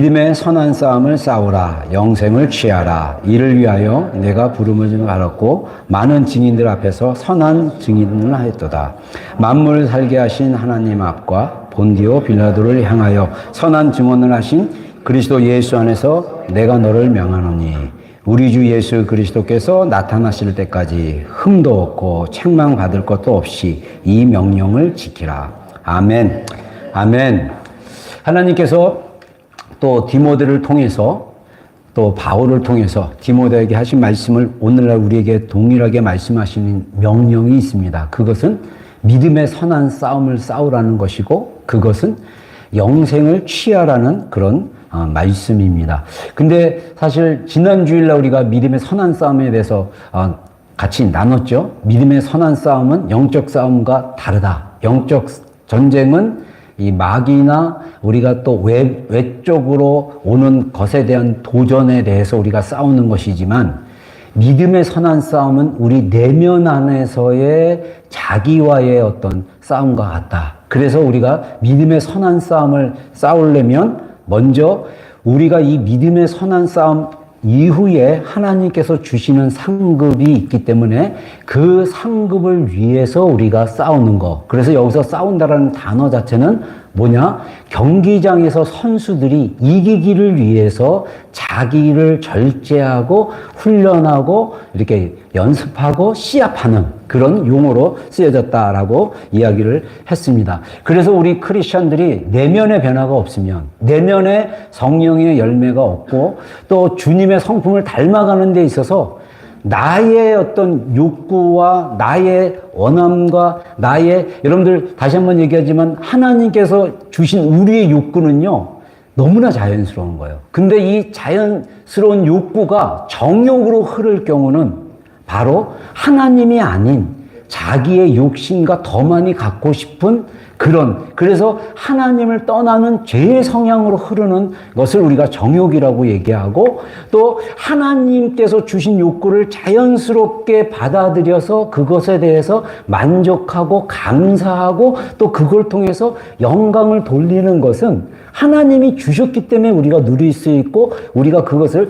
믿음의 선한 싸움을 싸우라. 영생을 취하라. 이를 위하여 내가 부름을 받았고 많은 증인들 앞에서 선한 증인을 하였도다. 만물을 살게 하신 하나님 앞과 본디오 빌라도를 향하여 선한 증언을 하신 그리스도 예수 안에서 내가 너를 명하노니 우리 주 예수 그리스도께서 나타나실 때까지 흠도 없고 책망받을 것도 없이 이 명령을 지키라. 아멘. 아멘. 하나님께서 또 디모데를 통해서 또 바울을 통해서 디모데에게 하신 말씀을 오늘날 우리에게 동일하게 말씀하시는 명령이 있습니다. 그것은 믿음의 선한 싸움을 싸우라는 것이고 그것은 영생을 취하라는 그런 말씀입니다. 근데 사실 지난 주일날 우리가 믿음의 선한 싸움에 대해서 같이 나눴죠. 믿음의 선한 싸움은 영적 싸움과 다르다. 영적 전쟁은 이 마귀나 우리가 또 외적으로 오는 것에 대한 도전에 대해서 우리가 싸우는 것이지만 믿음의 선한 싸움은 우리 내면 안에서의 자기와의 어떤 싸움과 같다. 그래서 우리가 믿음의 선한 싸움을 싸우려면 먼저 우리가 이 믿음의 선한 싸움 이후에 하나님께서 주시는 상급이 있기 때문에 그 상급을 위해서 우리가 싸우는 거. 그래서 여기서 싸운다라는 단어 자체는 뭐냐? 경기장에서 선수들이 이기기를 위해서 자기를 절제하고 훈련하고 이렇게 연습하고 시합하는 그런 용어로 쓰여졌다라고 이야기를 했습니다. 그래서 우리 크리스천들이 내면의 변화가 없으면 내면의 성령의 열매가 없고 또 주님의 성품을 닮아가는 데 있어서 나의 어떤 욕구와 나의 원함과 여러분들 다시 한번 얘기하지만 하나님께서 주신 우리의 욕구는요 너무나 자연스러운 거예요. 근데 이 자연스러운 욕구가 정욕으로 흐를 경우는 바로 하나님이 아닌 자기의 욕심과 더 많이 갖고 싶은 그래서 하나님을 떠나는 죄의 성향으로 흐르는 것을 우리가 정욕이라고 얘기하고 또 하나님께서 주신 욕구를 자연스럽게 받아들여서 그것에 대해서 만족하고 감사하고 또 그걸 통해서 영광을 돌리는 것은 하나님이 주셨기 때문에 우리가 누릴 수 있고 우리가 그것을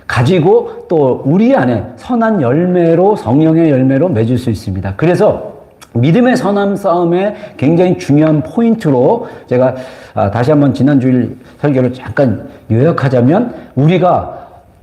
가지고 또 우리 안에 선한 열매로 성령의 열매로 맺을 수 있습니다. 그래서 믿음의 선한 싸움의 굉장히 중요한 포인트로 제가 다시 한번 지난 주일 설교를 잠깐 요약하자면 우리가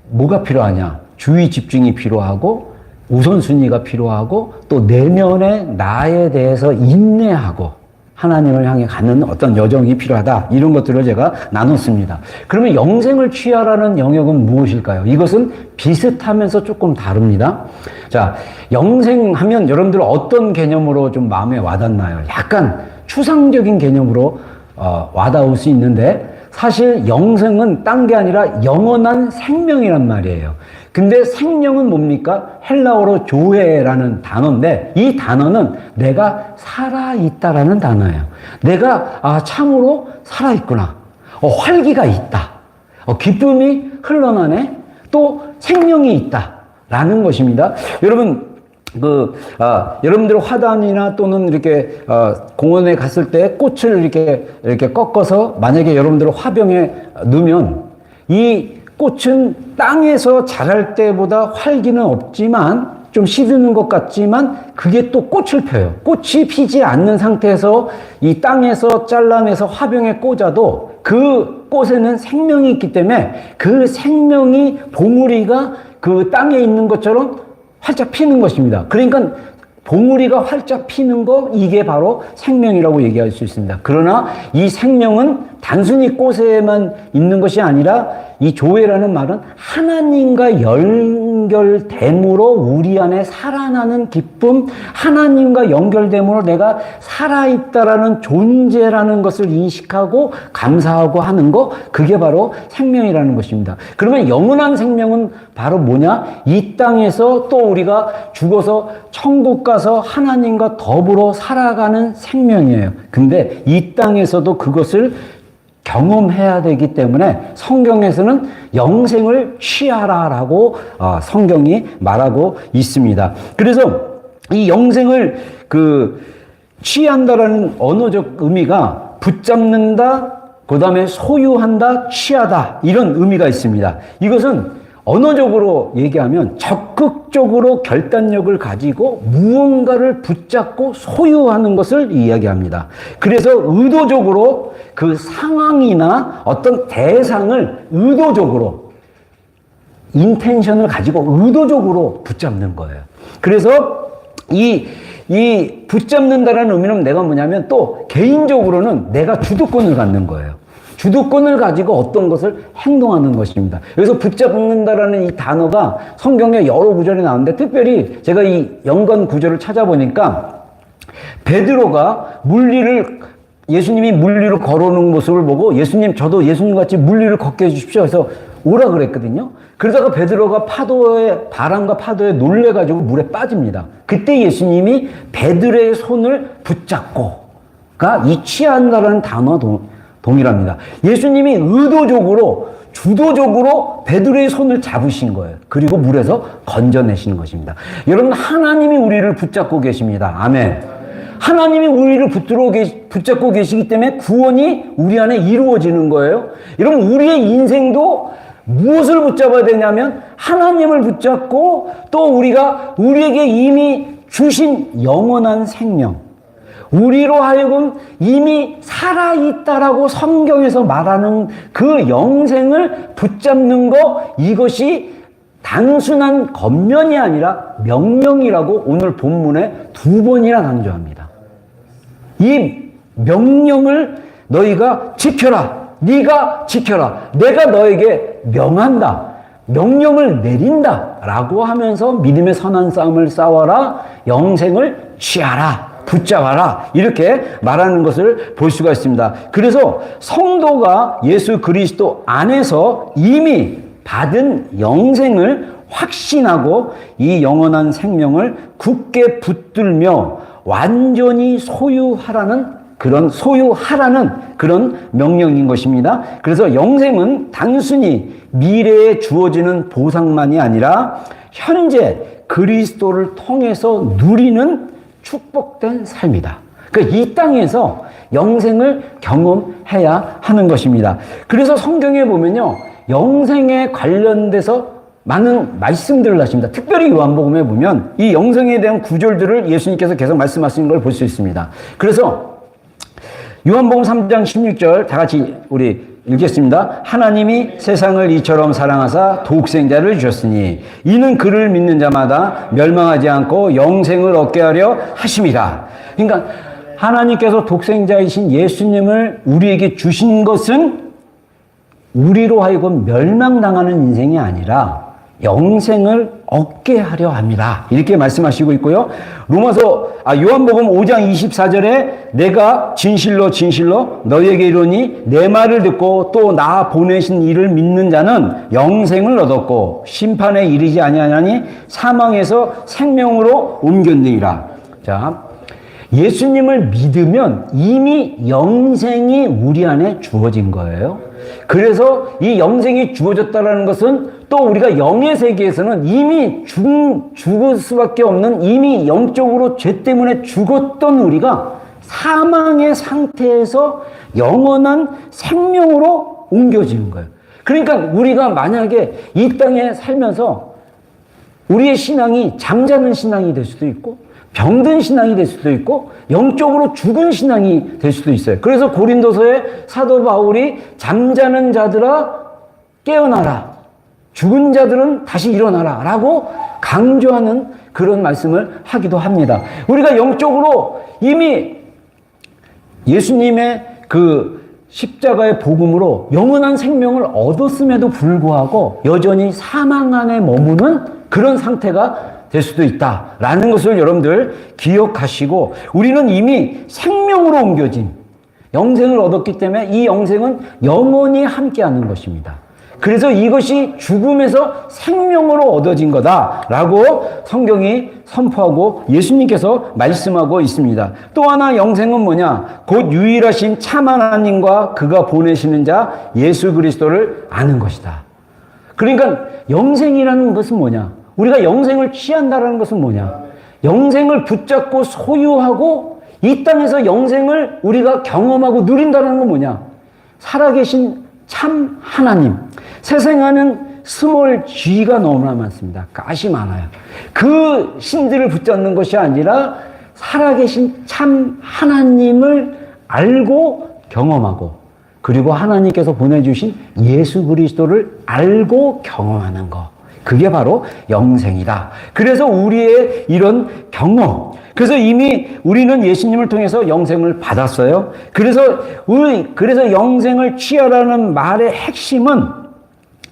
뭐가 필요하냐? 주의 집중이 필요하고 우선순위가 필요하고 또 내면의 나에 대해서 인내하고 하나님을 향해 가는 어떤 여정이 필요하다. 이런 것들을 제가 나눴습니다. 그러면 영생을 취하라는 영역은 무엇일까요? 이것은 비슷하면서 조금 다릅니다. 자, 영생하면 여러분들 어떤 개념으로 좀 마음에 와닿나요? 약간 추상적인 개념으로 와닿을 수 있는데 사실 영생은 딴 게 아니라 영원한 생명이란 말이에요. 근데 생명은 뭡니까? 헬라어로 조에라는 단어인데 이 단어는 내가 살아있다라는 단어예요. 내가 참으로 살아있구나. 활기가 있다. 기쁨이 흘러나네. 또 생명이 있다라는 것입니다. 여러분 여러분들 화단이나 또는 이렇게 공원에 갔을 때 꽃을 이렇게 꺾어서 만약에 여러분들 화병에 넣으면 이 꽃은 땅에서 자랄 때보다 활기는 없지만 좀 시드는 것 같지만 그게 또 꽃을 펴요. 꽃이 피지 않는 상태에서 이 땅에서 잘라내서 화병에 꽂아도 그 꽃에는 생명이 있기 때문에 그 생명이 봉우리가 그 땅에 있는 것처럼 활짝 피는 것입니다. 그러니까 봉우리가 활짝 피는 거 이게 바로 생명이라고 얘기할 수 있습니다. 그러나 이 생명은 단순히 꽃에만 있는 것이 아니라 이 조회라는 말은 하나님과 연결됨으로 우리 안에 살아나는 기쁨, 하나님과 연결됨으로 내가 살아있다라는 존재라는 것을 인식하고 감사하고 하는 거, 그게 바로 생명이라는 것입니다. 그러면 영원한 생명은 바로 뭐냐? 이 땅에서 또 우리가 죽어서 천국 가서 하나님과 더불어 살아가는 생명이에요. 근데 이 땅에서도 그것을 경험해야 되기 때문에 성경에서는 영생을 취하라라고 성경이 말하고 있습니다. 그래서 이 영생을 취한다라는 언어적 의미가 붙잡는다, 그 다음에 소유한다, 취하다 이런 의미가 있습니다. 이것은 언어적으로 얘기하면 적극적으로 결단력을 가지고 무언가를 붙잡고 소유하는 것을 이야기합니다. 그래서 의도적으로 그 상황이나 어떤 대상을 의도적으로 인텐션을 가지고 의도적으로 붙잡는 거예요. 그래서 이 붙잡는다라는 의미는 내가 뭐냐면 또 개인적으로는 내가 주도권을 갖는 거예요. 주도권을 가지고 어떤 것을 행동하는 것입니다. 여기서 붙잡는다라는 이 단어가 성경에 여러 구절이 나오는데 특별히 제가 이 연관 구절을 찾아보니까 베드로가 예수님이 물리로 걸어오는 모습을 보고 예수님 저도 예수님같이 물리를 걷게 해주십시오 해서 오라 그랬거든요. 그러다가 베드로가 바람과 파도에 놀래가지고 물에 빠집니다. 그때 예수님이 베드로의 손을 붙잡고가 이 취한다라는 단어 동일합니다. 예수님이 의도적으로 주도적으로 베드로의 손을 잡으신 거예요. 그리고 물에서 건져내시는 것입니다. 여러분 하나님이 우리를 붙잡고 계십니다. 아멘. 하나님이 우리를 붙잡고 계시기 때문에 구원이 우리 안에 이루어지는 거예요. 여러분 우리의 인생도 무엇을 붙잡아야 되냐면 하나님을 붙잡고 또 우리에게 이미 주신 영원한 생명, 우리로 하여금 이미 살아있다라고 성경에서 말하는 그 영생을 붙잡는 거, 이것이 단순한 겉면이 아니라 명령이라고 오늘 본문에 2번이나 강조합니다. 이 명령을 너희가 지켜라. 네가 지켜라. 내가 너에게 명한다. 명령을 내린다. 라고 하면서 믿음의 선한 싸움을 싸워라. 영생을 취하라. 붙잡아라. 이렇게 말하는 것을 볼 수가 있습니다. 그래서 성도가 예수 그리스도 안에서 이미 받은 영생을 확신하고 이 영원한 생명을 굳게 붙들며 완전히 소유하라는 그런 명령인 것입니다. 그래서 영생은 단순히 미래에 주어지는 보상만이 아니라 현재 그리스도를 통해서 누리는 축복된 삶이다. 그러니까 이 땅에서 영생을 경험해야 하는 것입니다. 그래서 성경에 보면요, 영생에 관련돼서 많은 말씀들을 하십니다. 특별히 요한복음에 보면 이 영생에 대한 구절들을 예수님께서 계속 말씀하시는 걸 볼 수 있습니다. 그래서 요한복음 3장 16절 다 같이 우리 읽겠습니다. 하나님이 세상을 이처럼 사랑하사 독생자를 주셨으니 이는 그를 믿는 자마다 멸망하지 않고 영생을 얻게 하려 하심이라. 그러니까 하나님께서 독생자이신 예수님을 우리에게 주신 것은 우리로 하여금 멸망당하는 인생이 아니라 영생을 얻게 하려 함이라. 이렇게 말씀하시고 있고요. 요한복음 5장 24절에 내가 진실로 너희에게 이르노니 내 말을 듣고 또 나 보내신 이를 믿는 자는 영생을 얻었고 심판에 이르지 아니하나니 사망에서 생명으로 옮겼느니라. 자, 예수님을 믿으면 이미 영생이 우리 안에 주어진 거예요. 그래서 이 영생이 주어졌다는 것은 또 우리가 영의 세계에서는 이미 죽을 수밖에 없는, 이미 영적으로 죄 때문에 죽었던 우리가 사망의 상태에서 영원한 생명으로 옮겨지는 거예요. 그러니까 우리가 만약에 이 땅에 살면서 우리의 신앙이 잠자는 신앙이 될 수도 있고 병든 신앙이 될 수도 있고 영적으로 죽은 신앙이 될 수도 있어요. 그래서 고린도서에 사도 바울이 잠자는 자들아 깨어나라, 죽은 자들은 다시 일어나라 라고 강조하는 그런 말씀을 하기도 합니다. 우리가 영적으로 이미 예수님의 그 십자가의 복음으로 영원한 생명을 얻었음에도 불구하고 여전히 사망 안에 머무는 그런 상태가 될 수도 있다라는 것을 여러분들 기억하시고, 우리는 이미 생명으로 옮겨진 영생을 얻었기 때문에 이 영생은 영원히 함께하는 것입니다. 그래서 이것이 죽음에서 생명으로 얻어진 거다라고 성경이 선포하고 예수님께서 말씀하고 있습니다. 또 하나 영생은 뭐냐? 곧 유일하신 참 하나님과 그가 보내시는 자 예수 그리스도를 아는 것이다. 그러니까 영생이라는 것은 뭐냐? 우리가 영생을 취한다는 것은 뭐냐? 영생을 붙잡고 소유하고 이 땅에서 영생을 우리가 경험하고 누린다는 건 뭐냐? 살아계신 참 하나님. 세상에는 스몰 g가 너무나 많습니다. 가시 많아요. 그 신들을 붙잡는 것이 아니라 살아계신 참 하나님을 알고 경험하고, 그리고 하나님께서 보내주신 예수 그리스도를 알고 경험하는 것. 그게 바로 영생이다. 그래서 우리의 이런 경험, 그래서 이미 우리는 예수님을 통해서 영생을 받았어요. 그래서 영생을 취하라는 말의 핵심은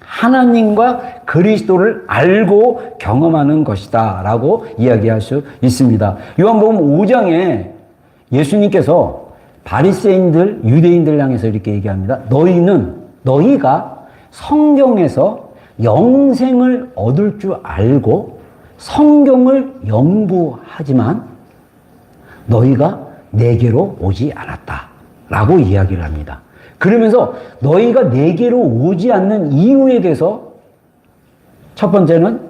하나님과 그리스도를 알고 경험하는 것이다 라고 이야기할 수 있습니다. 요한복음 5장에 예수님께서 바리새인들, 유대인들 향해서 이렇게 얘기합니다. 너희가 성경에서 영생을 얻을 줄 알고 성경을 연구하지만 너희가 내게로 오지 않았다 라고 이야기를 합니다. 그러면서 너희가 내게로 오지 않는 이유에 대해서 첫 번째는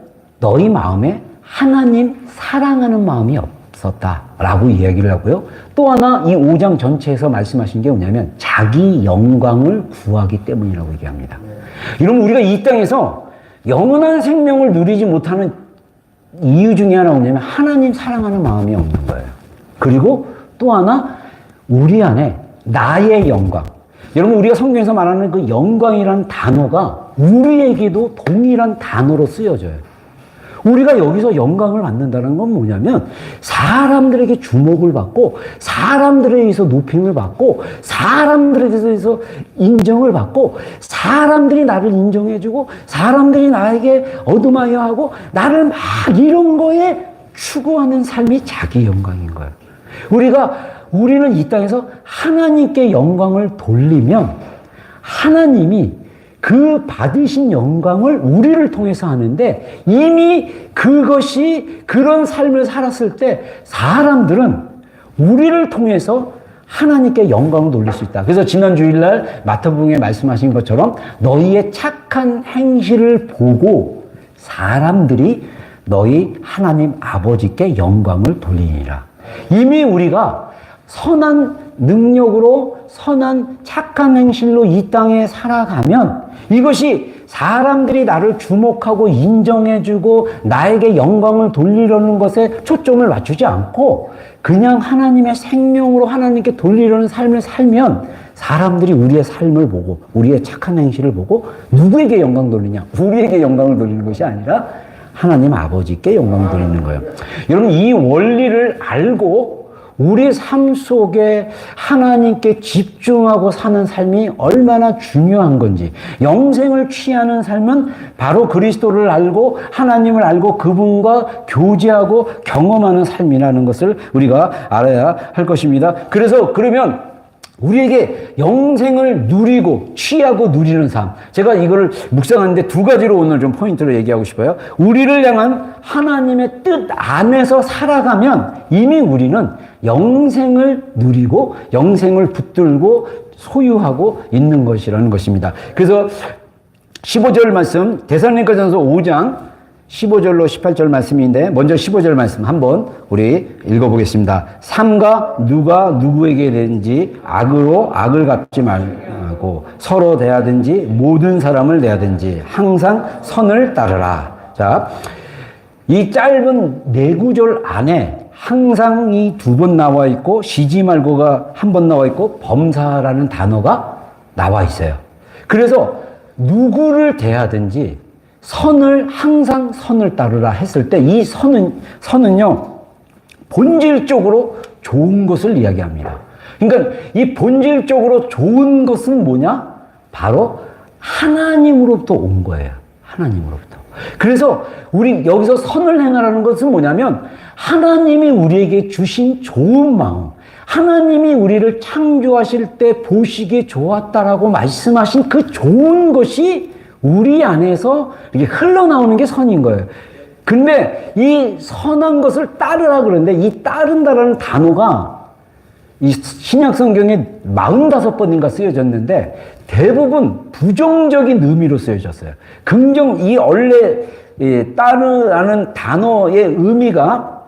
너희 마음에 하나님 사랑하는 마음이 없었다 라고 이야기를 하고요. 또 하나 이 5장 전체에서 말씀하신 게 뭐냐면 자기 영광을 구하기 때문이라고 얘기합니다. 여러분, 우리가 이 땅에서 영원한 생명을 누리지 못하는 이유 중에 하나가 뭐냐면 하나님 사랑하는 마음이 없는 거예요. 그리고 또 하나 우리 안에 나의 영광. 여러분, 우리가 성경에서 말하는 그 영광이라는 단어가 우리에게도 동일한 단어로 쓰여져요. 우리가 여기서 영광을 받는다는 건 뭐냐면 사람들에게 주목을 받고 사람들에 의해서 높임을 받고 사람들에 대해서 인정을 받고 사람들이 나를 인정해주고 사람들이 나에게 얻음하여 하고 나를 막 이런 거에 추구하는 삶이 자기 영광인 거예요. 우리는 이 땅에서 하나님께 영광을 돌리면 하나님이 그 받으신 영광을 우리를 통해서 하는데, 이미 그것이 그런 삶을 살았을 때 사람들은 우리를 통해서 하나님께 영광을 돌릴 수 있다. 그래서 지난 주일날 마태복음에 말씀하신 것처럼 너희의 착한 행실을 보고 사람들이 너희 하나님 아버지께 영광을 돌리니라. 이미 우리가 선한 능력으로 선한 착한 행실로 이 땅에 살아가면 이것이 사람들이 나를 주목하고 인정해주고 나에게 영광을 돌리려는 것에 초점을 맞추지 않고 그냥 하나님의 생명으로 하나님께 돌리려는 삶을 살면 사람들이 우리의 삶을 보고 우리의 착한 행실을 보고 누구에게 영광 돌리냐? 우리에게 영광을 돌리는 것이 아니라 하나님 아버지께 영광을 돌리는 거예요. 여러분, 이 원리를 알고 우리 삶 속에 하나님께 집중하고 사는 삶이 얼마나 중요한 건지, 영생을 취하는 삶은 바로 그리스도를 알고 하나님을 알고 그분과 교제하고 경험하는 삶이라는 것을 우리가 알아야 할 것입니다. 그러면 우리에게 영생을 누리고 취하고 누리는 삶, 제가 이거를 묵상하는데 두 가지로 오늘 좀 포인트로 얘기하고 싶어요. 우리를 향한 하나님의 뜻 안에서 살아가면 이미 우리는 영생을 누리고 영생을 붙들고 소유하고 있는 것이라는 것입니다. 그래서 15절 말씀, 데살로니가전서 5장 15절로 18절 말씀인데, 먼저 15절 말씀 한번 우리 읽어보겠습니다. 삼가 누가 누구에게 되든지 악으로 악을 갚지 말고 서로 대하든지 모든 사람을 대하든지 항상 선을 따르라. 자, 이 짧은 네 구절 안에 항상 이 두 번 나와 있고 쉬지 말고가 한 번 나와 있고 범사라는 단어가 나와 있어요. 그래서 누구를 대하든지 항상 선을 따르라 했을 때 이 선은요, 본질적으로 좋은 것을 이야기합니다. 그러니까 이 본질적으로 좋은 것은 뭐냐? 바로 하나님으로부터 온 거예요. 하나님으로부터. 그래서 우리 여기서 선을 행하라는 것은 뭐냐면 하나님이 우리에게 주신 좋은 마음, 하나님이 우리를 창조하실 때 보시기에 좋았다라고 말씀하신 그 좋은 것이 우리 안에서 이렇게 흘러나오는 게 선인 거예요. 근데 이 선한 것을 따르라 그러는데 이 따른다라는 단어가 이 신약 성경에 45번인가 쓰여졌는데 대부분 부정적인 의미로 쓰여졌어요. 원래 따르라는 단어의 의미가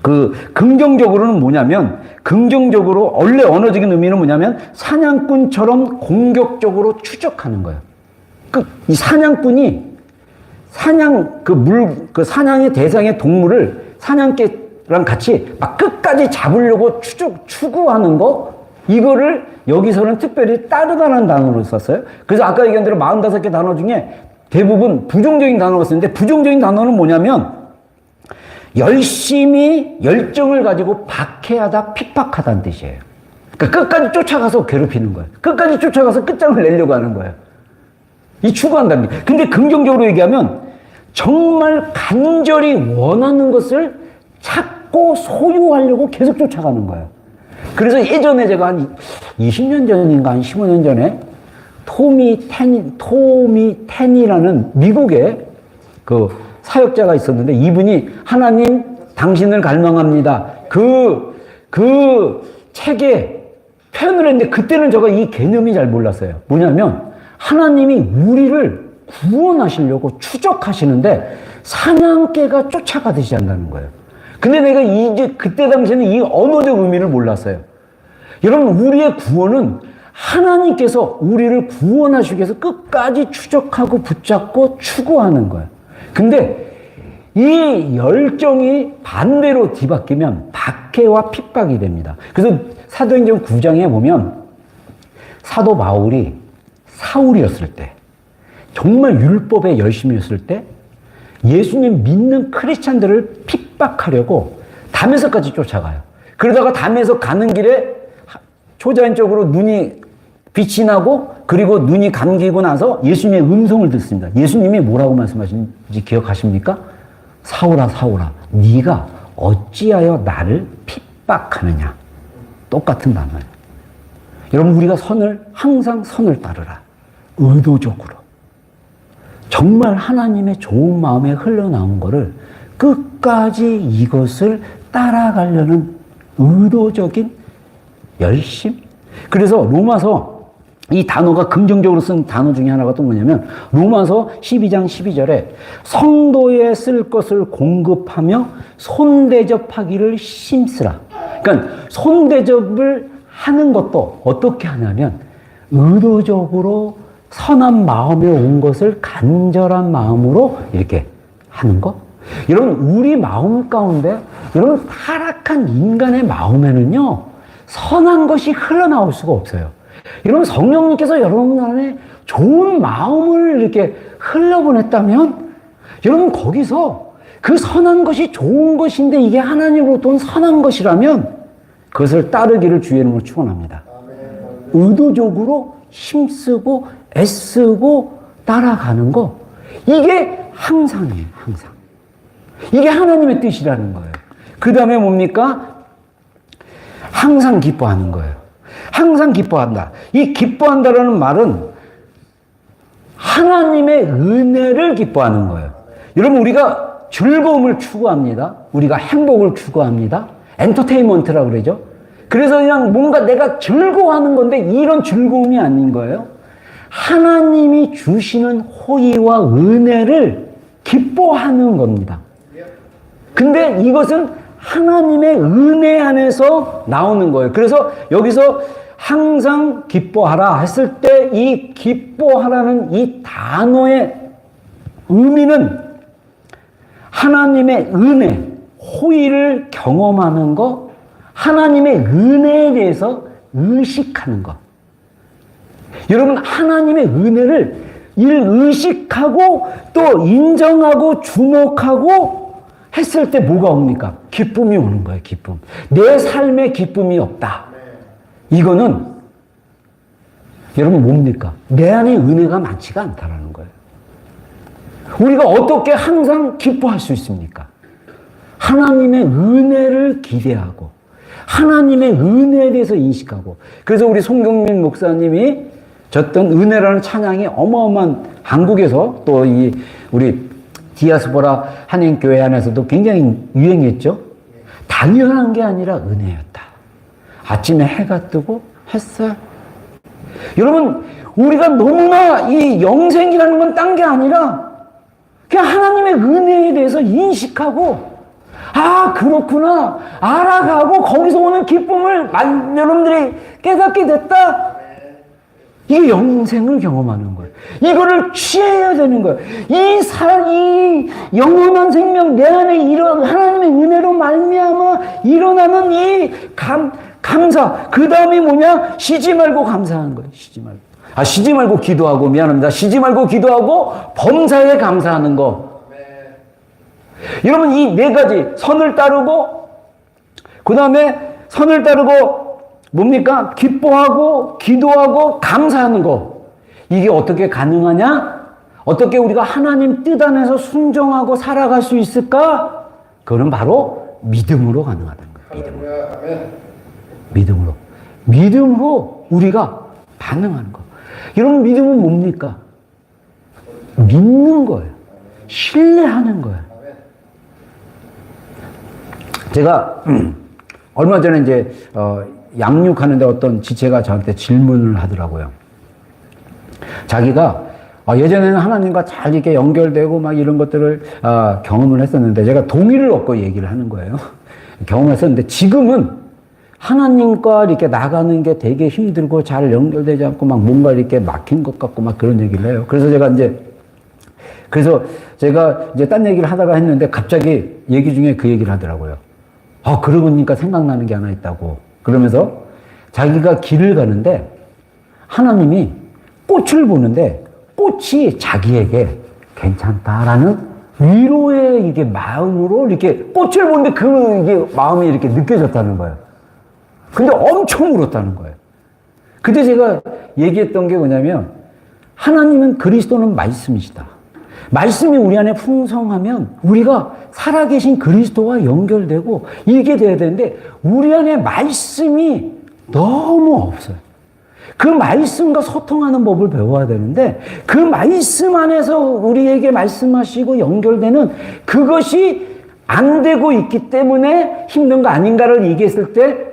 그 긍정적으로는 뭐냐면, 긍정적으로 원래 언어적인 의미는 뭐냐면 사냥꾼처럼 공격적으로 추적하는 거예요. 이 사냥꾼이 사냥의 대상의 동물을 사냥개랑 같이 막 끝까지 잡으려고 추구하는 거, 이거를 여기서는 특별히 따르다라는 단어로 썼어요. 그래서 아까 얘기한 대로 45개 단어 중에 대부분 부정적인 단어가 쓰는데, 부정적인 단어는 뭐냐면 열심히 열정을 가지고 박해하다, 핍박하다는 뜻이에요. 그러니까 끝까지 쫓아가서 괴롭히는 거예요. 끝까지 쫓아가서 끝장을 내려고 하는 거예요. 이 추구한다는 게. 근데 긍정적으로 얘기하면 정말 간절히 원하는 것을 찾고 소유하려고 계속 쫓아가는 거예요. 그래서 예전에 제가 한 20년 전인가 한 15년 전에 토미 텐이라는 미국의 그 사역자가 있었는데, 이분이 하나님 당신을 갈망합니다, 그 책에 표현을 했는데, 그때는 제가 이 개념이 잘 몰랐어요. 뭐냐면 하나님이 우리를 구원하시려고 추적하시는데 사냥개가 쫓아가듯이 한다는 거예요. 근데 내가 이제 그때 당시에는 이 언어적 의미를 몰랐어요. 여러분, 우리의 구원은 하나님께서 우리를 구원하시기 위해서 끝까지 추적하고 붙잡고 추구하는 거예요. 근데 이 열정이 반대로 뒤바뀌면 박해와 핍박이 됩니다. 그래서 사도행전 9장에 보면 사도 바울이 사울이었을 때, 정말 율법에 열심히 했을 때 예수님 믿는 크리스찬들을 핍박하려고 담에서까지 쫓아가요. 그러다가 담에서 가는 길에 초자연적으로 눈이 빛이 나고, 그리고 눈이 감기고 나서 예수님의 음성을 듣습니다. 예수님이 뭐라고 말씀하시는지 기억하십니까? 사울아, 사울아, 네가 어찌하여 나를 핍박하느냐. 똑같은 단어예요. 여러분, 우리가 항상 선을 따르라. 의도적으로. 정말 하나님의 좋은 마음에 흘러나온 거를 끝까지 이것을 따라가려는 의도적인 열심? 그래서 로마서, 이 단어가 긍정적으로 쓴 단어 중에 하나가 또 뭐냐면, 로마서 12장 12절에 성도에 쓸 것을 공급하며 손대접하기를 힘쓰라. 그러니까 손대접을 하는 것도 어떻게 하냐면 의도적으로 선한 마음에 온 것을 간절한 마음으로 이렇게 하는 거. 여러분, 우리 마음 가운데, 여러분, 타락한 인간의 마음에는요, 선한 것이 흘러나올 수가 없어요. 여러분, 성령님께서 여러분 안에 좋은 마음을 이렇게 흘려보냈다면, 여러분, 거기서 그 선한 것이 좋은 것인데 이게 하나님으로부터 온 선한 것이라면 그것을 따르기를 주의 이름으로 축원합니다. 의도적으로 힘쓰고 애쓰고 따라가는 거, 이게 항상이에요. 항상. 이게 하나님의 뜻이라는 거예요. 그 다음에 뭡니까? 항상 기뻐하는 거예요. 항상 기뻐한다. 이 기뻐한다라는 말은 하나님의 은혜를 기뻐하는 거예요. 여러분, 우리가 즐거움을 추구합니다. 우리가 행복을 추구합니다. 엔터테인먼트라고 그러죠. 그래서 그냥 뭔가 내가 즐거워하는 건데 이런 즐거움이 아닌 거예요. 하나님이 주시는 호의와 은혜를 기뻐하는 겁니다. 근데 이것은 하나님의 은혜 안에서 나오는 거예요. 그래서 여기서 항상 기뻐하라 했을 때 이 기뻐하라는 이 단어의 의미는 하나님의 은혜, 호의를 경험하는 것, 하나님의 은혜에 대해서 의식하는 것. 여러분, 하나님의 은혜를 의식하고 또 인정하고 주목하고 했을 때 뭐가 옵니까? 기쁨이 오는 거예요. 기쁨. 내 삶에 기쁨이 없다. 이거는 여러분 뭡니까? 내 안에 은혜가 많지가 않다라는 거예요. 우리가 어떻게 항상 기뻐할 수 있습니까? 하나님의 은혜를 기대하고 하나님의 은혜에 대해서 인식하고. 그래서 우리 송경민 목사님이 졌던 은혜라는 찬양이 어마어마한, 한국에서 또 우리 디아스포라 한인교회 안에서도 굉장히 유행했죠. 당연한 게 아니라 은혜였다. 아침에 해가 뜨고 했어요. 여러분, 우리가 너무나 이 영생이라는 건 딴 게 아니라 그냥 하나님의 은혜에 대해서 인식하고, 아, 아, 그렇구나. 알아가고 거기서 오는 기쁨을 여러분들이 깨닫게 됐다. 이게 영생을 경험하는 거예요. 이거를 취해야 되는 거예요. 이 영원한 생명 내 안에 하나님의 은혜로 말미암아 일어나는 이 감사. 그 다음이 뭐냐? 쉬지 말고 감사하는 거예요. 쉬지 말고. 쉬지 말고 기도하고, 미안합니다. 쉬지 말고 기도하고 범사에 감사하는 거. 여러분, 이 네 가지 선을 따르고, 그 다음에 선을 따르고 뭡니까? 기뻐하고 기도하고 감사하는 거. 이게 어떻게 가능하냐? 어떻게 우리가 하나님 뜻 안에서 순종하고 살아갈 수 있을까? 그건 바로 믿음으로 가능하다는 거예요. 믿음으로. 믿음으로 우리가 반응하는 거. 여러분, 믿음은 뭡니까? 믿는 거예요. 신뢰하는 거예요. 제가 얼마 전에 이제 양육하는데 어떤 지체가 저한테 질문을 하더라고요. 자기가 예전에는 하나님과 잘 이렇게 연결되고 막 이런 것들을 경험을 했었는데, 제가 동의를 얻고 얘기를 하는 거예요. 경험했었는데 지금은 하나님과 이렇게 나가는 게 되게 힘들고 잘 연결되지 않고 막 뭔가 이렇게 막힌 것 같고 막 그런 얘기를 해요. 그래서 제가 이제 딴 얘기를 하다가 했는데 갑자기 얘기 중에 그 얘기를 하더라고요. 그러고 보니까 생각나는 게 하나 있다고. 그러면서 자기가 길을 가는데 하나님이 꽃을 보는데 꽃이 자기에게 괜찮다라는 위로의 이게 마음으로 이렇게 꽃을 보는데 이게 마음이 이렇게 느껴졌다는 거예요. 근데 엄청 울었다는 거예요. 그때 제가 얘기했던 게 뭐냐면, 하나님은 그리스도는 말씀이시다. 말씀이 우리 안에 풍성하면 우리가 살아계신 그리스도와 연결되고 이게 돼야 되는데, 우리 안에 말씀이 너무 없어요. 그 말씀과 소통하는 법을 배워야 되는데, 그 말씀 안에서 우리에게 말씀하시고 연결되는 그것이 안 되고 있기 때문에 힘든 거 아닌가를 얘기했을 때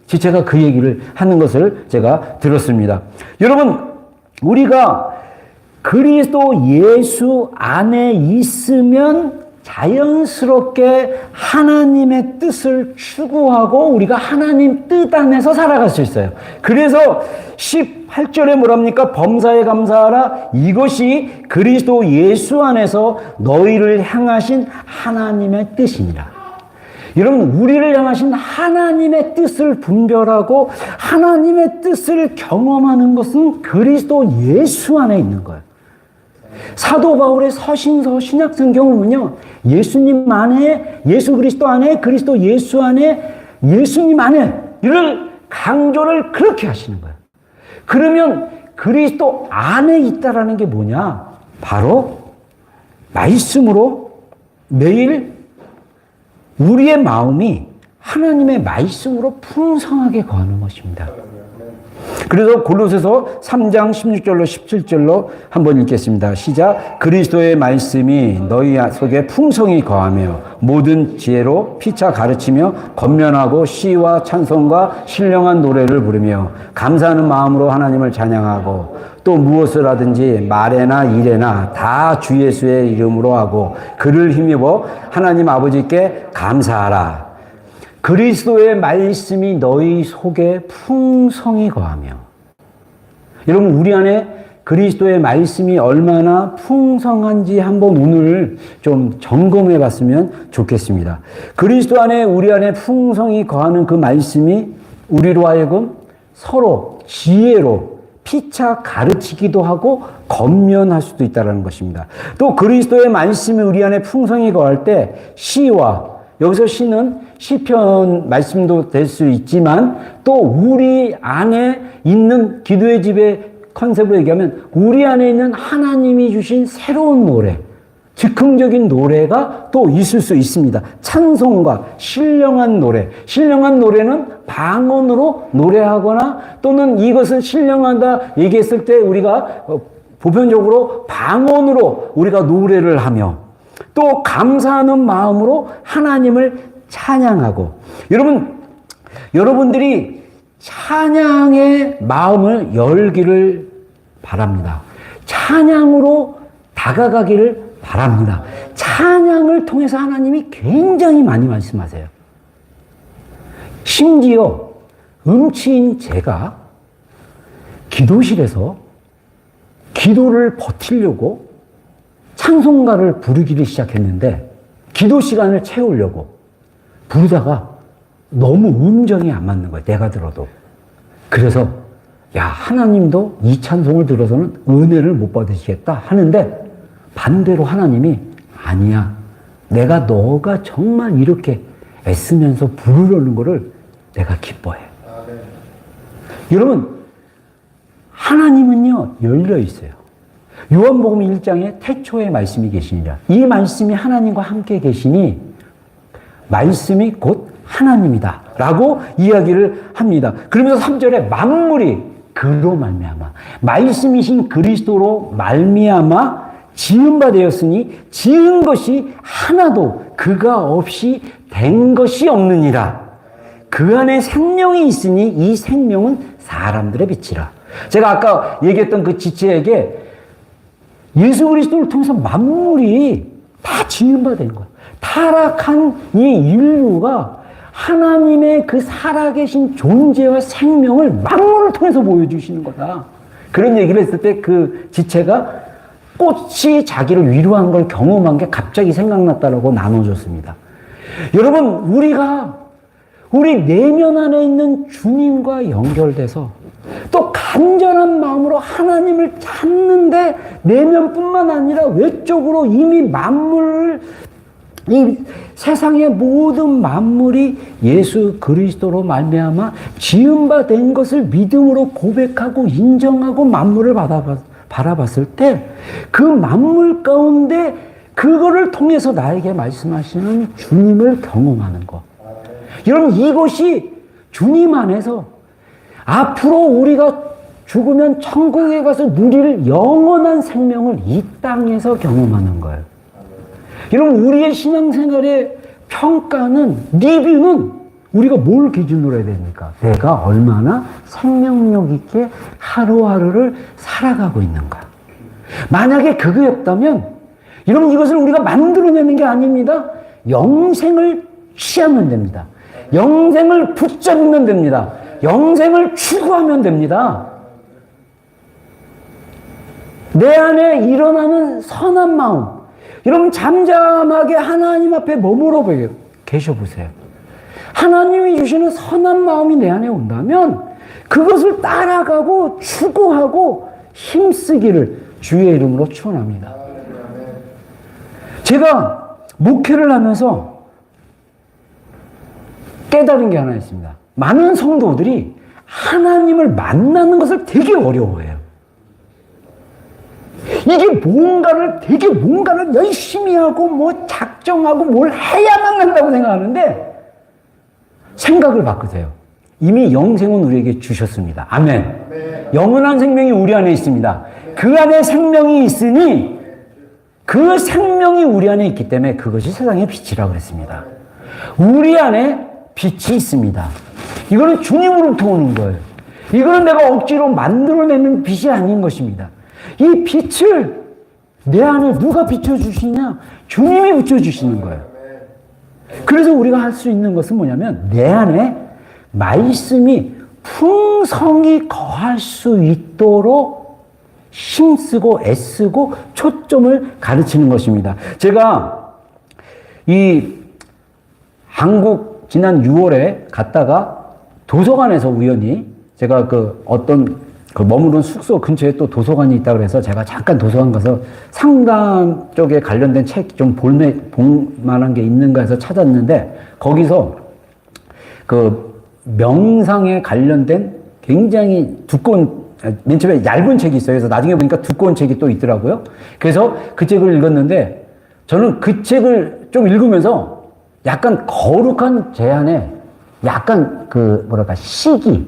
지체가 그 얘기를 하는 것을 제가 들었습니다. 여러분, 우리가 그리스도 예수 안에 있으면 자연스럽게 하나님의 뜻을 추구하고 우리가 하나님 뜻 안에서 살아갈 수 있어요. 그래서 18절에 뭐랍니까? 범사에 감사하라. 이것이 그리스도 예수 안에서 너희를 향하신 하나님의 뜻이니라. 여러분, 우리를 향하신 하나님의 뜻을 분별하고 하나님의 뜻을 경험하는 것은 그리스도 예수 안에 있는 거예요. 사도 바울의 서신서 신약성경은요, 예수님 안에, 예수 그리스도 안에, 그리스도 예수 안에, 예수님 안에 이를 강조를 그렇게 하시는 거예요. 그러면 그리스도 안에 있다라는 게 뭐냐? 바로 말씀으로 매일 우리의 마음이 하나님의 말씀으로 풍성하게 거하는 것입니다. 그래서 골로새서 3장 16절로 17절로 한번 읽겠습니다. 시작. 그리스도의 말씀이 너희 속에 풍성히 거하며 모든 지혜로 피차 가르치며 권면하고 시와 찬송과 신령한 노래를 부르며 감사하는 마음으로 하나님을 찬양하고 또 무엇을 하든지 말에나 일에나 다 주 예수의 이름으로 하고 그를 힘입어 하나님 아버지께 감사하라. 그리스도의 말씀이 너희 속에 풍성히 거하며. 여러분, 우리 안에 그리스도의 말씀이 얼마나 풍성한지 한번 오늘 좀 점검해 봤으면 좋겠습니다. 그리스도 안에 우리 안에 풍성히 거하는 그 말씀이 우리로 하여금 서로 지혜로 피차 가르치기도 하고 권면할 수도 있다는 것입니다. 또 그리스도의 말씀이 우리 안에 풍성히 거할 때 시와, 여기서 시는 시편 말씀도 될 수 있지만 또 우리 안에 있는 기도의 집의 컨셉으로 얘기하면 우리 안에 있는 하나님이 주신 새로운 노래, 즉흥적인 노래가 또 있을 수 있습니다. 찬송과 신령한 노래. 신령한 노래는 방언으로 노래하거나 또는 이것은 신령하다 얘기했을 때 우리가 보편적으로 방언으로 우리가 노래를 하며 또 감사하는 마음으로 하나님을 찬양하고. 여러분들이 찬양의 마음을 열기를 바랍니다. 찬양으로 다가가기를 바랍니다. 찬양을 통해서 하나님이 굉장히 많이 말씀하세요. 심지어 음치인 제가 기도실에서 기도를 버티려고 찬송가를 부르기를 시작했는데 기도 시간을 채우려고 부르다가 너무 음정이 안 맞는 거예요. 내가 들어도. 그래서 야, 하나님도 이 찬송을 들어서는 은혜를 못 받으시겠다 하는데 반대로 하나님이 아니야. 내가 너가 정말 이렇게 애쓰면서 부르려는 거를 내가 기뻐해. 여러분, 하나님은요, 열려 있어요. 요한복음 1장에 태초에 말씀이 계시니라. 이 말씀이 하나님과 함께 계시니 말씀이 곧 하나님이다 라고 이야기를 합니다. 그러면서 3절에 만물이 그로 말미암아 말씀이신 그리스도로 말미암아 지은 바 되었으니 지은 것이 하나도 그가 없이 된 것이 없느니라. 그 안에 생명이 있으니 이 생명은 사람들의 빛이라. 제가 아까 얘기했던 그 지체에게 예수 그리스도를 통해서 만물이 다 지은 바 된 거야. 타락한 이 인류가 하나님의 그 살아계신 존재와 생명을 만물을 통해서 보여주시는 거다. 그런 얘기를 했을 때 그 지체가 꽃이 자기를 위로한 걸 경험한 게 갑자기 생각났다라고 나눠줬습니다. 여러분, 우리가 우리 내면 안에 있는 주님과 연결돼서 또 간절한 마음으로 하나님을 찾는데 내면뿐만 아니라 외적으로 이미 만물을 이 세상의 모든 만물이 예수 그리스도로 말미암아 지은 바 된 것을 믿음으로 고백하고 인정하고 만물을 바라봤을 때 그 만물 가운데 그거를 통해서 나에게 말씀하시는 주님을 경험하는 것. 여러분, 이것이 주님 안에서 앞으로 우리가 죽으면 천국에 가서 누릴 영원한 생명을 이 땅에서 경험하는 거예요. 여러분, 우리의 신앙생활의 평가는, 리뷰는 우리가 뭘 기준으로 해야 됩니까? 내가 얼마나 생명력 있게 하루하루를 살아가고 있는가. 만약에 그거였다면, 여러분, 이것을 우리가 만들어내는 게 아닙니다. 영생을 취하면 됩니다. 영생을 붙잡으면 됩니다. 영생을 추구하면 됩니다. 내 안에 일어나는 선한 마음. 여러분, 잠잠하게 하나님 앞에 머물러 계셔보세요. 하나님이 주시는 선한 마음이 내 안에 온다면 그것을 따라가고 추구하고 힘쓰기를 주의 이름으로 축원합니다. 제가 목회를 하면서 깨달은 게 하나 있습니다. 많은 성도들이 하나님을 만나는 것을 되게 어려워해요. 이게 뭔가를 열심히 하고 뭐 작정하고 뭘 해야만 한다고 생각하는데 생각을 바꾸세요. 이미 영생은 우리에게 주셨습니다. 아멘. 네. 영원한 생명이 우리 안에 있습니다. 네. 그 안에 생명이 있으니 그 생명이 우리 안에 있기 때문에 그것이 세상의 빛이라고 그랬습니다. 우리 안에 빛이 있습니다. 이거는 주님으로부터 오는 거예요. 이거는 내가 억지로 만들어내는 빛이 아닌 것입니다. 이 빛을 내 안에 누가 비춰주시냐? 주님이 비춰주시는 거예요. 그래서 우리가 할 수 있는 것은 뭐냐면 내 안에 말씀이 풍성히 거할 수 있도록 힘쓰고 애쓰고 초점을 가르치는 것입니다. 제가 이 한국 지난 6월에 갔다가 도서관에서 우연히 제가 머무른 숙소 근처에 또 도서관이 있다고 그래서 제가 잠깐 도서관 가서 상담 쪽에 관련된 책 좀 볼만한 게 있는가 해서 찾았는데 거기서 그 명상에 관련된 굉장히 두꺼운, 맨 처음에 얇은 책이 있어요. 그래서 나중에 보니까 두꺼운 책이 또 있더라고요. 그래서 그 책을 읽었는데 저는 그 책을 좀 읽으면서 약간 거룩한 제 안에 약간 시기,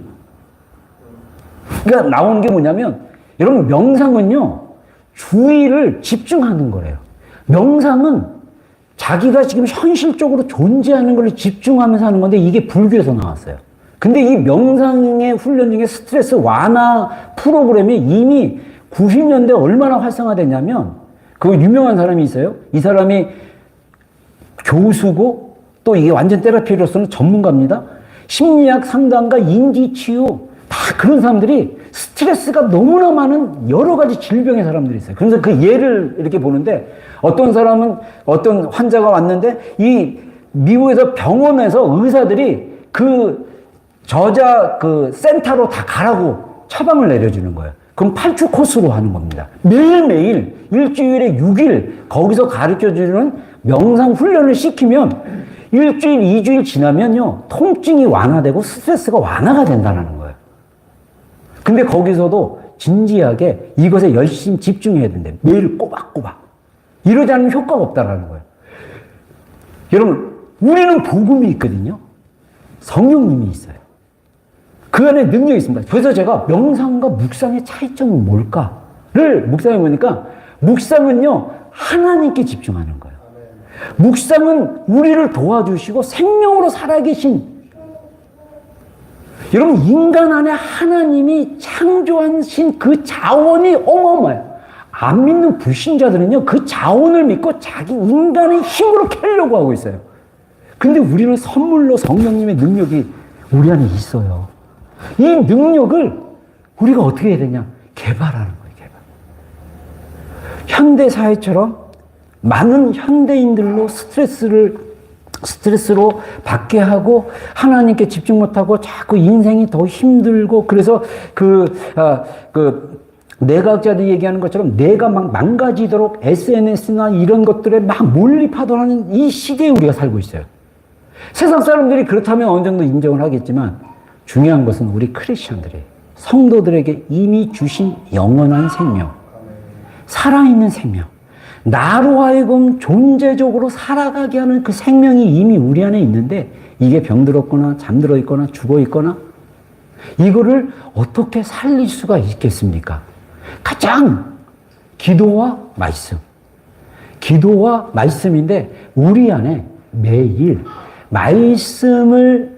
그러니까 나오는 게 뭐냐면, 여러분, 명상은요, 주의를 집중하는 거래요. 명상은 자기가 지금 현실적으로 존재하는 걸 집중하면서 하는 건데, 이게 불교에서 나왔어요. 근데 이 명상의 훈련 중에 스트레스 완화 프로그램이 이미 90년대 얼마나 활성화됐냐면, 그 유명한 사람이 있어요. 이 사람이 교수고 또 이게 완전 테라피로서는 전문가입니다. 심리학 상담가, 인지치유 다 그런 사람들이 스트레스가 너무나 많은 여러 가지 질병의 사람들이 있어요. 그래서 그 예를 이렇게 보는데 어떤 사람은 어떤 환자가 왔는데 이 미국에서 병원에서 의사들이 그 저자 그 센터로 다 가라고 처방을 내려주는 거예요. 그럼 8주 코스로 하는 겁니다. 매일매일 일주일에 6일 거기서 가르쳐주는 명상 훈련을 시키면 일주일, 2주일 지나면요 통증이 완화되고 스트레스가 완화가 된다는 거예요. 근데 거기서도 진지하게 이것에 열심히 집중해야 된대. 매일 꼬박꼬박. 이러지 않으면 효과가 없다는 거예요. 여러분, 우리는 복음이 있거든요. 성령님이 있어요. 그 안에 능력이 있습니다. 그래서 제가 명상과 묵상의 차이점은 뭘까를 묵상해 보니까 묵상은요, 하나님께 집중하는 거예요. 묵상은 우리를 도와주시고 생명으로 살아계신 여러분, 인간 안에 하나님이 창조하신 그 자원이 어마어마해요. 안 믿는 불신자들은요, 그 자원을 믿고 자기 인간의 힘으로 캐려고 하고 있어요. 근데 우리는 선물로 성령님의 능력이 우리 안에 있어요. 이 능력을 우리가 어떻게 해야 되냐? 개발하는 거예요, 개발. 현대사회처럼 많은 현대인들로 스트레스로 받게 하고 하나님께 집중 못하고 자꾸 인생이 더 힘들고 그래서 내과학자들이 얘기하는 것처럼 뇌가 막 망가지도록 SNS나 이런 것들에 막 몰입하도록 이 시대에 우리가 살고 있어요. 세상 사람들이 그렇다면 어느 정도 인정을 하겠지만 중요한 것은 우리 크리스천들이 성도들에게 이미 주신 영원한 생명, 살아있는 생명, 나로 하여금 존재적으로 살아가게 하는 그 생명이 이미 우리 안에 있는데 이게 병들었거나 잠들어 있거나 죽어 있거나 이거를 어떻게 살릴 수가 있겠습니까? 가장 기도와 말씀. 기도와 말씀인데 우리 안에 매일 말씀을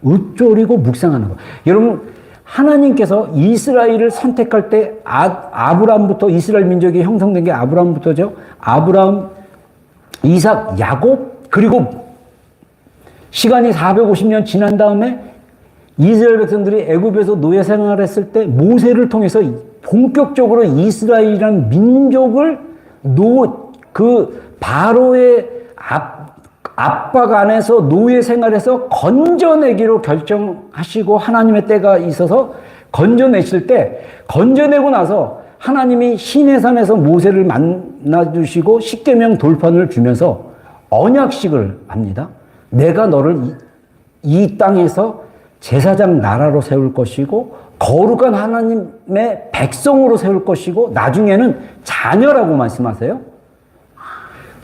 읊조리고 묵상하는 거. 여러분, 하나님께서 이스라엘을 선택할 때 아브라함부터 이스라엘 민족이 형성된 게 아브라함부터죠. 아브라함, 이삭, 야곱 그리고 시간이 450년 지난 다음에 이스라엘 백성들이 애굽에서 노예 생활했을 때 모세를 통해서 본격적으로 이스라엘이라는 민족을 바로의 압박 안에서 노예 생활에서 건져내기로 결정하시고 하나님의 때가 있어서 건져내실 때 건져내고 나서 하나님이 시내산에서 모세를 만나주시고 십계명 돌판을 주면서 언약식을 합니다. 내가 너를 이 땅에서 제사장 나라로 세울 것이고 거룩한 하나님의 백성으로 세울 것이고 나중에는 자녀라고 말씀하세요.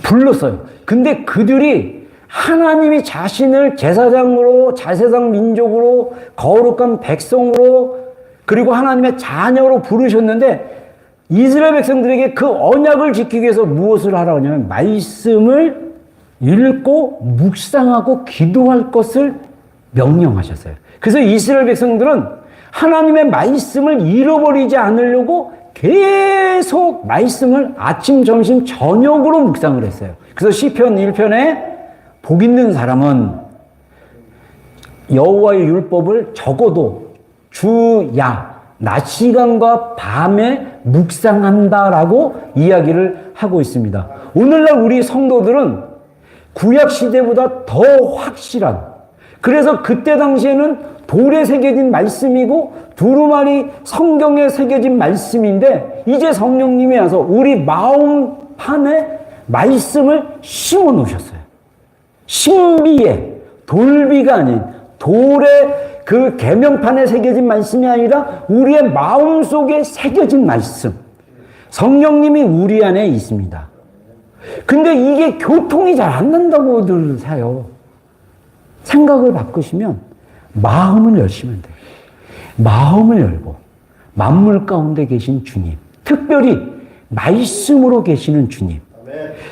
불렀어요. 근데 그들이 하나님이 자신을 제사장으로, 제사장 민족으로, 거룩한 백성으로, 그리고 하나님의 자녀로 부르셨는데 이스라엘 백성들에게 그 언약을 지키기 위해서 무엇을 하라고 하냐면 말씀을 읽고 묵상하고 기도할 것을 명령하셨어요. 그래서 이스라엘 백성들은 하나님의 말씀을 잃어버리지 않으려고 계속 말씀을 아침, 점심, 저녁으로 묵상을 했어요. 그래서 시편 1편에 복 있는 사람은 여호와의 율법을 적어도 주야 낮 시간과 밤에 묵상한다라고 이야기를 하고 있습니다. 오늘날 우리 성도들은 구약 시대보다 더 확실한, 그래서 그때 당시에는 돌에 새겨진 말씀이고 두루마리 성경에 새겨진 말씀인데 이제 성령님이 와서 우리 마음판에 말씀을 심어 놓으셨어요. 신비에, 돌비가 아닌 돌의 그 계명판에 새겨진 말씀이 아니라 우리의 마음속에 새겨진 말씀. 성령님이 우리 안에 있습니다. 근데 이게 교통이 잘 안 난다고들 해요. 생각을 바꾸시면 마음을 열시면 돼요. 마음을 열고 만물 가운데 계신 주님, 특별히 말씀으로 계시는 주님.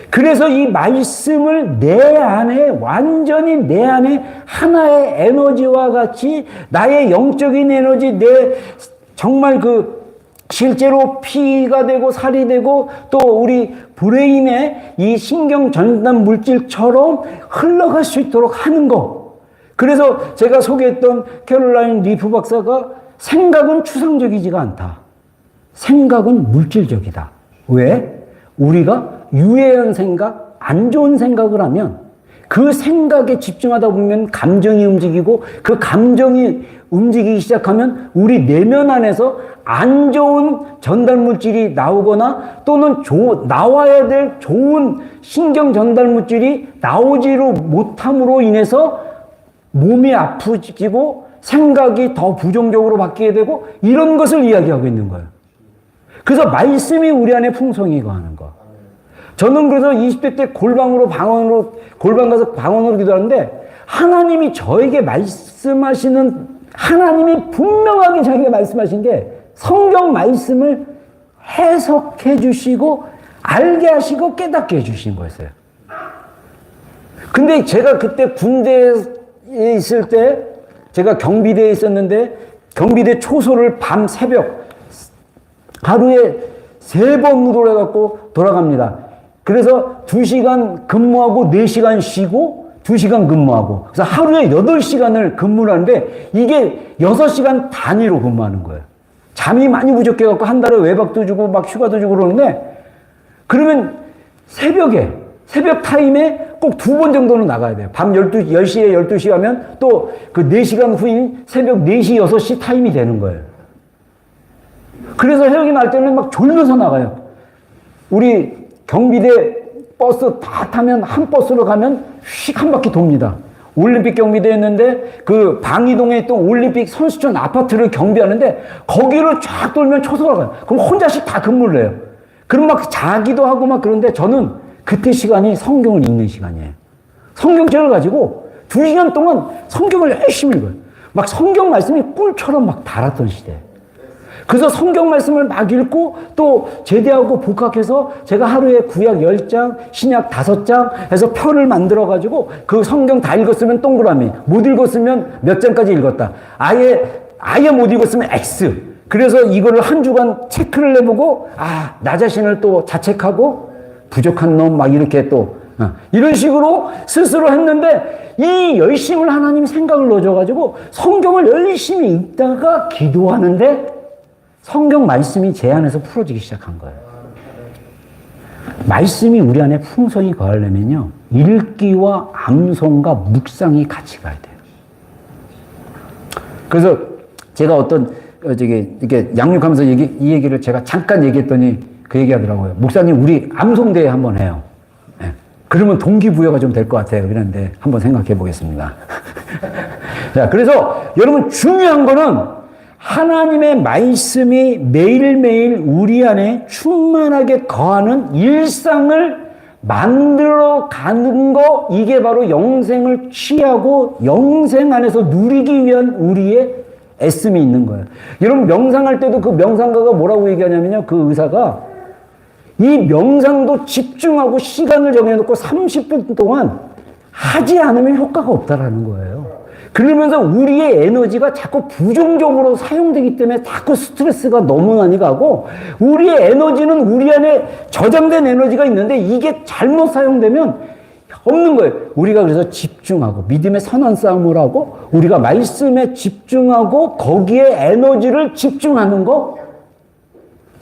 그래서 이 말씀을 내 안에 완전히 내 안에 하나의 에너지와 같이 나의 영적인 에너지, 내 정말 그 실제로 피가 되고 살이 되고 또 우리 브레인에 이 신경 전달 물질처럼 흘러갈 수 있도록 하는 거. 그래서 제가 소개했던 캐롤라인 리프 박사가 생각은 추상적이지가 않다. 생각은 물질적이다. 왜? 우리가 유해한 생각, 안 좋은 생각을 하면 그 생각에 집중하다 보면 감정이 움직이고 그 감정이 움직이기 시작하면 우리 내면 안에서 안 좋은 전달 물질이 나오거나 또는 나와야 될 좋은 신경 전달 물질이 나오지로 못함으로 인해서 몸이 아프지고 생각이 더 부정적으로 바뀌게 되고 이런 것을 이야기하고 있는 거예요. 그래서 말씀이 우리 안에 풍성히 거하는 거. 저는 그래서 20대 때 골방 가서 방언으로 기도하는데 하나님이 저에게 말씀하시는 하나님이 분명하게 저에게 말씀하신 게 성경 말씀을 해석해 주시고 알게 하시고 깨닫게 해 주신 거였어요. 근데 제가 그때 군대에 있을 때 제가 경비대에 있었는데 경비대 초소를 밤 새벽 하루에 3번 누돌해갖고 돌아갑니다. 그래서 2시간 근무하고 4시간 쉬고 2시간 근무하고 그래서 하루에 8시간을 근무를 하는데 이게 6시간 단위로 근무하는 거예요. 잠이 많이 부족해갖고 한 달에 외박도 주고 막 휴가도 주고 그러는데 그러면 새벽 타임에 꼭 2번 정도는 나가야 돼요. 밤 10시에 12시 가면 또 그 4시간 후인 새벽 4시, 6시 타임이 되는 거예요. 그래서 해역이 날 때는 막 졸면서 나가요. 우리 경비대 버스 다 타면 한 버스로 가면 휙 한 바퀴 돕니다. 올림픽 경비대였는데 그 방이동에 있던 올림픽 선수촌 아파트를 경비하는데 거기를 쫙 돌면 초소가 가요. 그럼 혼자씩 다 근무를 해요. 그럼 막 자기도 하고 막 그런데 저는 그때 시간이 성경을 읽는 시간이에요. 성경책을 가지고 2시간 동안 성경을 열심히 읽어요. 막 성경 말씀이 꿀처럼 막 달았던 시대예요. 그래서 성경 말씀을 막 읽고 또 제대하고 복학해서 제가 하루에 구약 10장, 신약 5장 해서 표를 만들어가지고 그 성경 다 읽었으면 동그라미, 못 읽었으면 몇 장까지 읽었다. 아예 못 읽었으면 X. 그래서 이거를 한 주간 체크를 해보고 나 자신을 또 자책하고 부족한 놈 막 이렇게 또 이런 식으로 스스로 했는데 이 열심을 하나님 생각을 넣어줘가지고 성경을 열심히 읽다가 기도하는데 성경 말씀이 제 안에서 풀어지기 시작한 거예요. 말씀이 우리 안에 풍성히 거하려면요, 읽기와 암송과 묵상이 같이 가야 돼요. 그래서 제가 이렇게 양육하면서 이 얘기를 제가 잠깐 얘기했더니 그 얘기 하더라고요. 목사님, 우리 암송대회 한번 해요. 네. 그러면 동기부여가 좀 될 것 같아요. 그런데 한번 생각해 보겠습니다. 자, 그래서 여러분 중요한 거는 하나님의 말씀이 매일매일 우리 안에 충만하게 거하는 일상을 만들어 가는 거, 이게 바로 영생을 취하고 영생 안에서 누리기 위한 우리의 애씀이 있는 거예요. 여러분 명상할 때도 그 명상가가 뭐라고 얘기하냐면요, 그 의사가 이 명상도 집중하고 시간을 정해놓고 30분 동안 하지 않으면 효과가 없다라는 거예요. 그러면서 우리의 에너지가 자꾸 부정적으로 사용되기 때문에 자꾸 스트레스가 너무 많이 가고, 우리의 에너지는 우리 안에 저장된 에너지가 있는데 이게 잘못 사용되면 없는 거예요. 우리가 그래서 집중하고 믿음의 선한 싸움을 하고 우리가 말씀에 집중하고 거기에 에너지를 집중하는 거,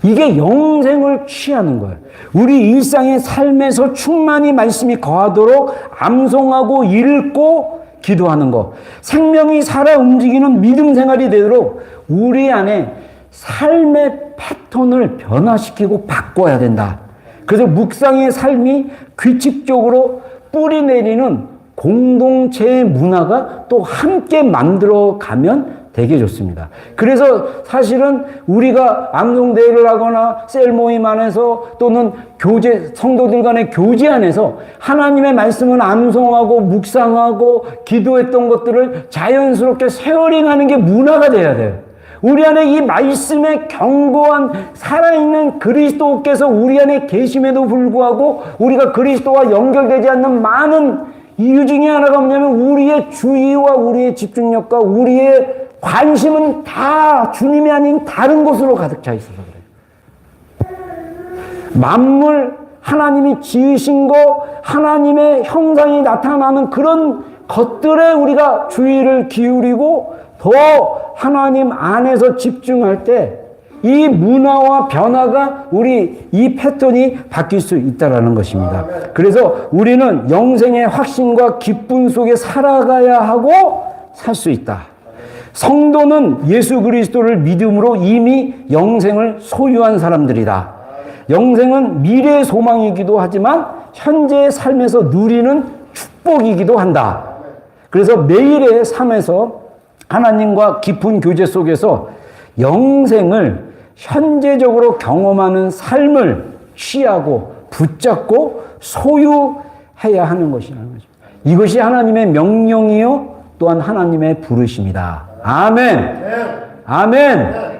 이게 영생을 취하는 거예요. 우리 일상의 삶에서 충만히 말씀이 거하도록 암송하고 읽고 기도하는 거, 생명이 살아 움직이는 믿음 생활이 되도록 우리 안에 삶의 패턴을 변화시키고 바꿔야 된다. 그래서 묵상의 삶이 규칙적으로 뿌리 내리는 공동체의 문화가 또 함께 만들어가면 되게 좋습니다. 그래서 사실은 우리가 암송대회를 하거나 셀 모임 안에서 또는 성도들 간의 교제 안에서 하나님의 말씀을 암송하고 묵상하고 기도했던 것들을 자연스럽게 쉐어링하는 게 문화가 돼야 돼요. 우리 안에 이 말씀의 견고한 살아있는 그리스도께서 우리 안에 계심에도 불구하고 우리가 그리스도와 연결되지 않는 많은 이유 중에 하나가 뭐냐면 우리의 주의와 우리의 집중력과 우리의 관심은 다 주님이 아닌 다른 곳으로 가득 차 있어서 그래요. 만물, 하나님이 지으신 거, 하나님의 형상이 나타나는 그런 것들에 우리가 주의를 기울이고 더 하나님 안에서 집중할 때 이 문화와 변화가 우리 이 패턴이 바뀔 수 있다는 것입니다. 그래서 우리는 영생의 확신과 기쁨 속에 살아가야 하고 살 수 있다. 성도는 예수 그리스도를 믿음으로 이미 영생을 소유한 사람들이다. 영생은 미래의 소망이기도 하지만 현재의 삶에서 누리는 축복이기도 한다. 그래서 매일의 삶에서 하나님과 깊은 교제 속에서 영생을 현재적으로 경험하는 삶을 취하고 붙잡고 소유해야 하는 것이라는 거죠. 이것이 하나님의 명령이요 또한 하나님의 부르심이다. 아멘. 아멘.